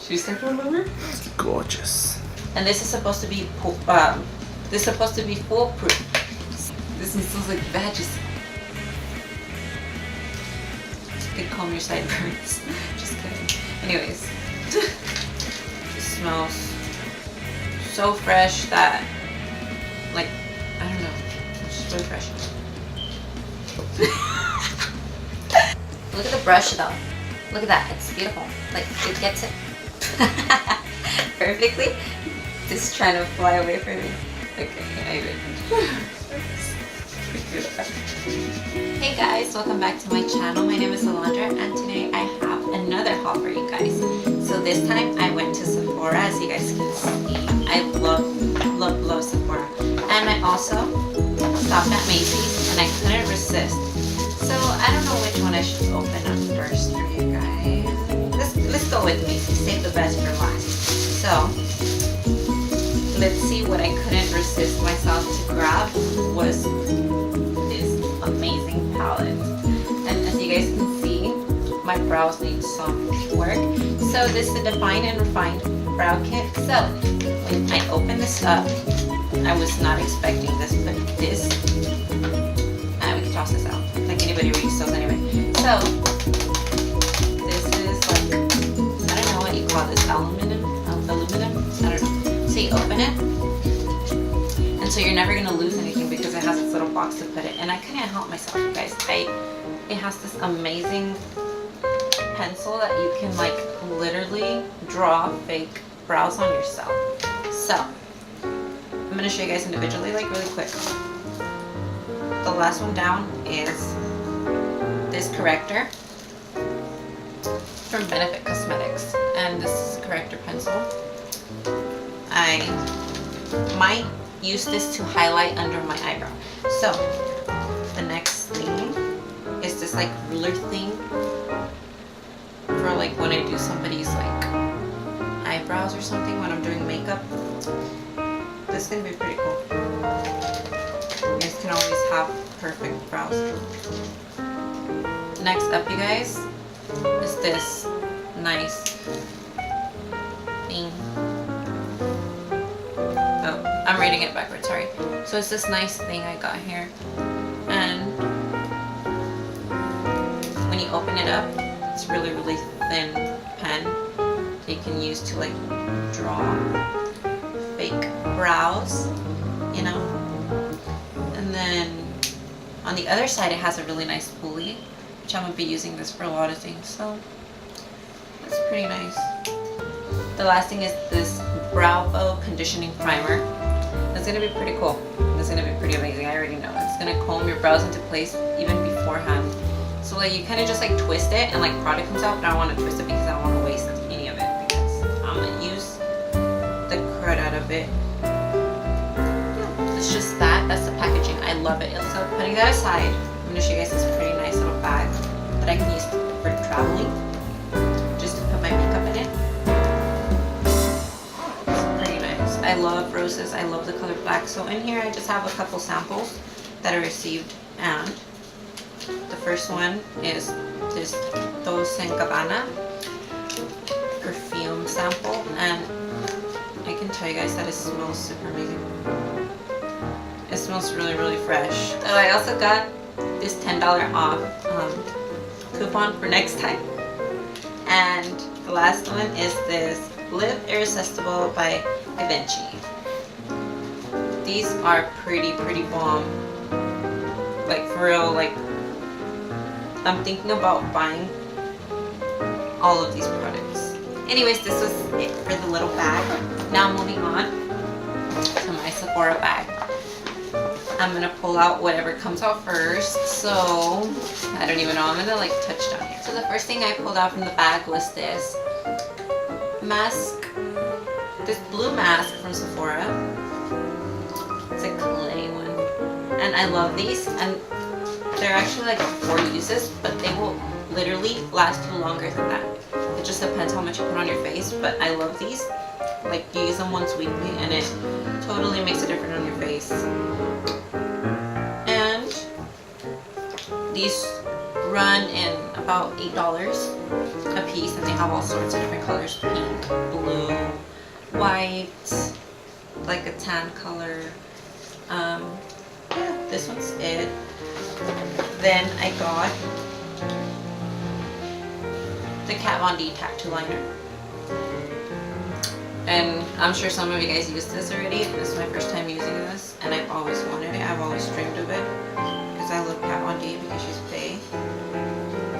Should we start from over? It's gorgeous. And this is supposed to be foolproof. This smells like badges. You could comb your sideburns. Just kidding. Anyways, it smells so fresh that, like, I don't know, it's just really fresh. Look at the brush though. Look at that, it's beautiful. Like, it gets it perfectly. Just trying to fly away from me. Okay, I did. Hey guys, welcome back to my channel. My name is Alondra and today I have another haul for you guys. So this time I went to Sephora, as you guys can see. I love Sephora. And I also stopped at Macy's and I couldn't resist. So I don't know which one I should open up first for you guys. Let's go with Macy's, save the best for last. So let's see what I couldn't resist myself to grab was this amazing palette. And as you guys can see, my brows need some work. So this is the Define and Refined Brow Kit. So when I opened this up, I was not expecting this, but this, we can toss this out. Like anybody reads those anyway. So this is like, I don't know what you call this, aluminum? I don't know. So you open it, and so you're never gonna lose anything because it has this little box to put it. And I couldn't help myself, you guys. It has this amazing pencil that you can like literally draw fake brows on yourself. So I'm gonna show you guys individually, like really quick. The last one down is this corrector from Benefit Cosmetics, and this is a corrector pencil. I might use this to highlight under my eyebrow. So the next thing is this like ruler thing for like when I do somebody's like eyebrows or something when I'm doing makeup. This is gonna be pretty cool. You guys can always have perfect brows. Next up, you guys, is this nice thing. Oh, I'm reading it backwards, sorry. So it's this nice thing I got here. And when you open it up, it's really thin pen that you can use to like draw fake brows, you know. And then on the other side, it has a really nice pulley, which I'm gonna be using this for a lot of things. So it's pretty nice. The last thing is this Brow Bow Conditioning Primer. It's gonna be pretty cool. It's gonna be pretty amazing. I already know. It's gonna comb your brows into place even beforehand. So like you kind of just like twist it and like product comes out, but I don't want to twist it because I don't want to waste any of it because I'm gonna use the crud out of it. It's just that. That's the packaging. I love it. So putting that aside, I'm gonna show you guys this pretty nice little bag that I can use for traveling, just to put my makeup in it. I love roses. I love the color black. So in here I just have a couple samples that I received, and the first one is this Dolce & Gabbana perfume sample, and I can tell you guys that it smells super amazing. It smells really fresh. So I also got this $10 off coupon for next time. And the last one is this Live Irresistible by Givenchy. These are pretty bomb. Like for real, like I'm thinking about buying all of these products. Anyways, this was it for the little bag. Now moving on to my Sephora bag. I'm gonna pull out whatever comes out first. So I don't even know. I'm gonna like touch down here. So the first thing I pulled out from the bag was this mask. This blue mask from Sephora. It's a clay one. And I love these. And they're actually like 4 uses, but they will literally last you longer than that. It just depends how much you put on your face, but I love these. Like you use them once weekly and it totally makes a difference on your face. And these run in about $8 a piece, and they have all sorts of different colors: pink, blue, white, like a tan color. Yeah, this one's it. Then I got the Kat Von D tattoo liner, and I'm sure some of you guys used this already. This is my first time using this, and I've always wanted it. I've always dreamed of it because I love Kat Von D because she's bae.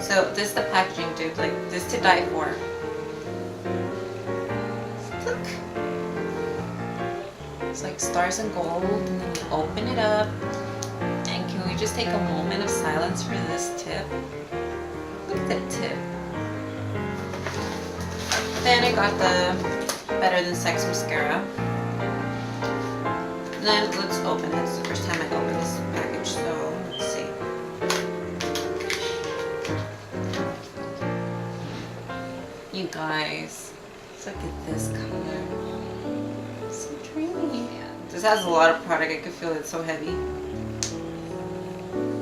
So this is the packaging, dude. Like, this to die for. Look. It's like stars and gold, and then you open it up. And can we just take a moment of silence for this tip? Look at the tip. Then I got the Better Than Sex mascara. And then let's open it. It's the first time I open this package, so let's see. You guys, look at this color. So dreamy. Yeah, this has a lot of product. I can feel it's so heavy.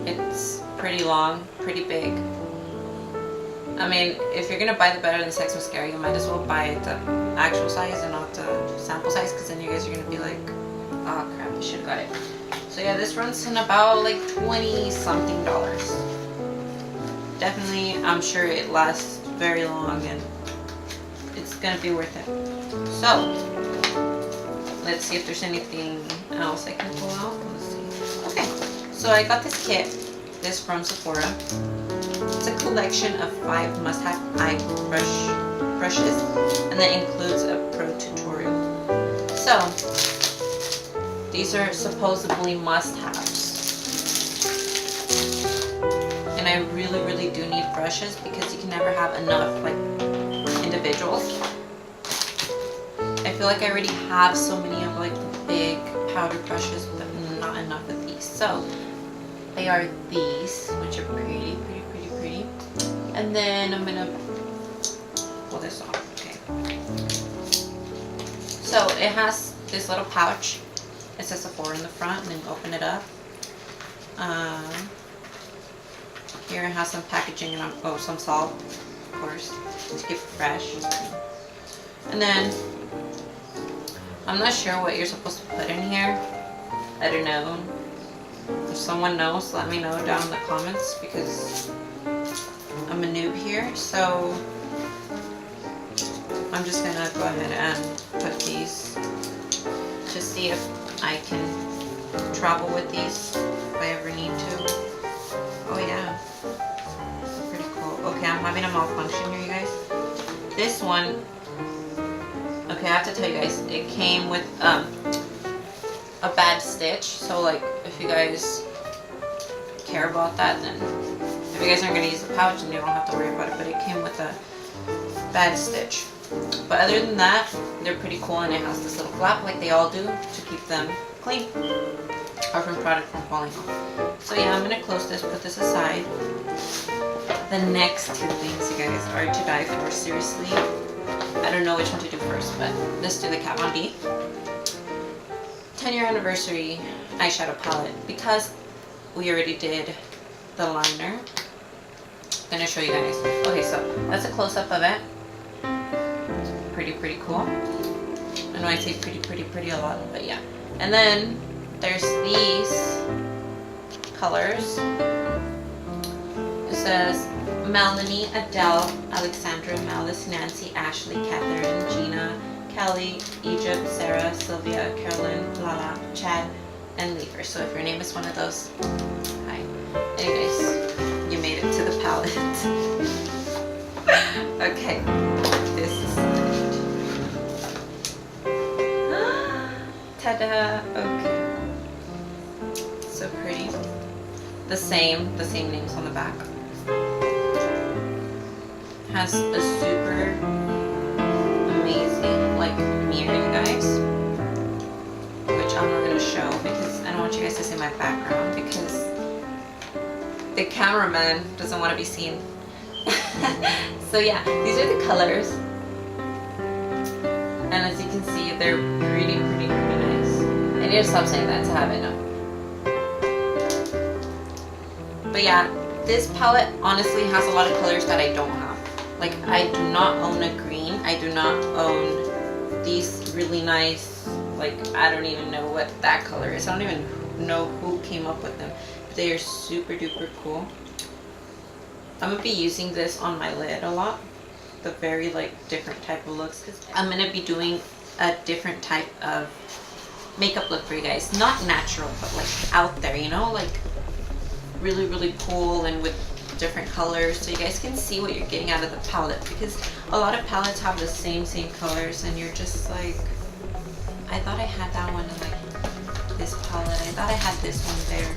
It's pretty long, pretty big. I mean, if you're gonna buy the Better Than Sex mascara, you might as well buy the actual size and not the sample size, because then you guys are gonna be like, oh crap, I should have got it. So yeah, this runs in about like $20-something. Definitely, I'm sure it lasts very long and it's gonna be worth it. So let's see if there's anything else I can pull out. Let's see. Okay, so I got this kit. This from Sephora. It's a collection of 5 must-have eye brushes, and that includes a pro tutorial. So these are supposedly must-haves, and I really do need brushes because you can never have enough, like, individuals. I feel like I already have so many of like the big powder brushes, but not enough of these. So they are these, which are pretty. And then I'm gonna pull this off. Okay. So it has this little pouch. It says Sephora in the front, and then you open it up. Here it has some packaging and some salt, of course, to keep it fresh. And then I'm not sure what you're supposed to put in here. I don't know. If someone knows, let me know down in the comments, because I'm a noob here. So I'm just gonna go ahead and put these to see if I can travel with these if I ever need to. Oh yeah, pretty cool. Okay, I'm having a malfunction here, you guys. This one, okay, I have to tell you guys, it came with a bad stitch. So like, if you guys care about that, then if you guys aren't going to use the pouch, then you don't have to worry about it. But it came with a bad stitch. But other than that, they're pretty cool, and it has this little flap like they all do to keep them clean or from product from falling off. So yeah, I'm going to close this, put this aside. The next 2 things, you guys, are to die for. Seriously, I don't know which one to do first, but let's do the Kat Von D 10-year anniversary eyeshadow palette, because we already did the liner. I'm gonna show you guys. Okay, so that's a close-up of it. Pretty cool. I know I say pretty a lot, but yeah. And then there's these colors. It says Melanie, Adele, Alexandra, Malice, Nancy, Ashley, Catherine, Gina, Kelly, Egypt, Sarah, Sylvia, Carolyn, Lala, Chad, and Leaver. So if your name is one of those, hi. Anyways, you made it to the palette. Okay, this is it. Ta-da! Okay, so pretty. The same names on the back. Has a super amazing like mirror, you guys, which I'm not going to show because I don't want you guys to see my background, because the cameraman doesn't want to be seen. So yeah, these are the colors, and as you can see, they're pretty nice. I need to stop saying that to have it now. But yeah, This palette honestly has a lot of colors that I don't have. Like, I do not own a green. I do not own these really nice, like, I don't even know what that color is. I don't even know who came up with them. But they are super duper cool. I'm going to be using this on my lid a lot. The very, like, different type of looks. Cause I'm going to be doing a different type of makeup look for you guys. Not natural, but, like, out there, you know? Like, really, really cool and with different colors, so you guys can see what you're getting out of the palette, because a lot of palettes have the same colors and you're just like, I thought I had that one in like this palette, I thought I had this one there,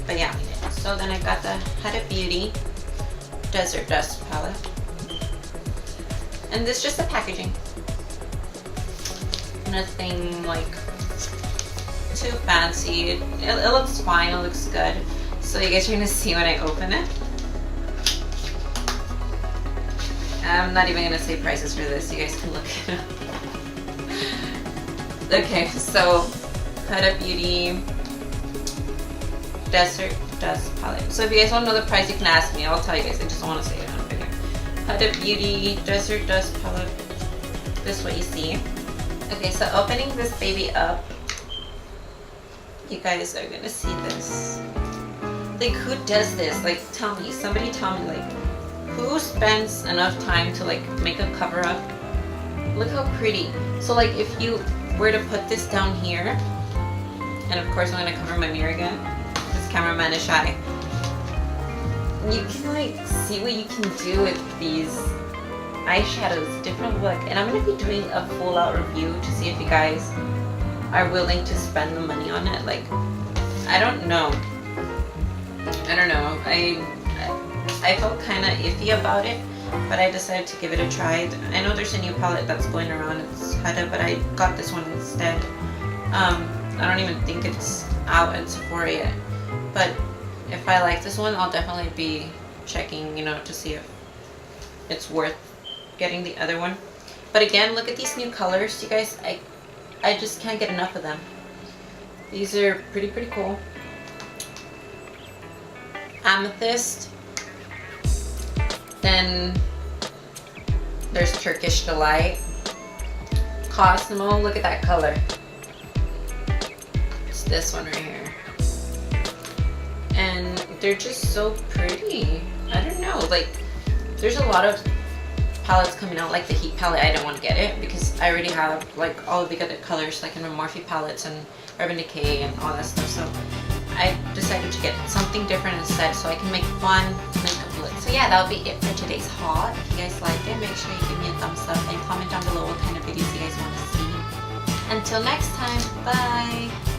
but yeah. So then I got the Huda Beauty Desert Dust palette, and this is just the packaging, nothing like too fancy. It looks fine, it looks good. So you guys are gonna see when I open it. I'm not even gonna say prices for this, you guys can look it up. Okay, so Huda Beauty Desert Dust Palette. So if you guys want to know the price, you can ask me. I'll tell you guys, I just don't want to say it on video. Huda Beauty Desert Dust Palette. This is what you see. Okay, so opening this baby up, you guys are gonna see this. Like, who does this? Like, tell me, somebody tell me, like, who spends enough time to like make a cover up? Look how pretty. So like, if you were to put this down here, and of course I'm gonna cover my mirror again, this cameraman is shy, you can like see what you can do with these eyeshadows, different look. And I'm gonna be doing a full out review to see if you guys are willing to spend the money on it. Like, I don't know, I felt kind of iffy about it, but I decided to give it a try. I know there's a new palette that's going around, it's Huda, but I got this one instead. I don't even think it's out at Sephora yet, but if I like this one, I'll definitely be checking, you know, to see if it's worth getting the other one. But again, look at these new colors, you guys. I just can't get enough of them. These are pretty cool. Amethyst. Then there's Turkish Delight. Cosmo, look at that color. It's this one right here. And they're just so pretty. I don't know, like, there's a lot of palettes coming out, like the Heat palette. I don't want to get it because I already have like all of the other colors, like in the Morphe palettes and Urban Decay and all that stuff. So I decided to get something different instead, so I can make fun makeup looks. So yeah, that'll be it for today's haul. If you guys liked it, make sure you give me a thumbs up and comment down below what kind of videos you guys want to see. Until next time, bye!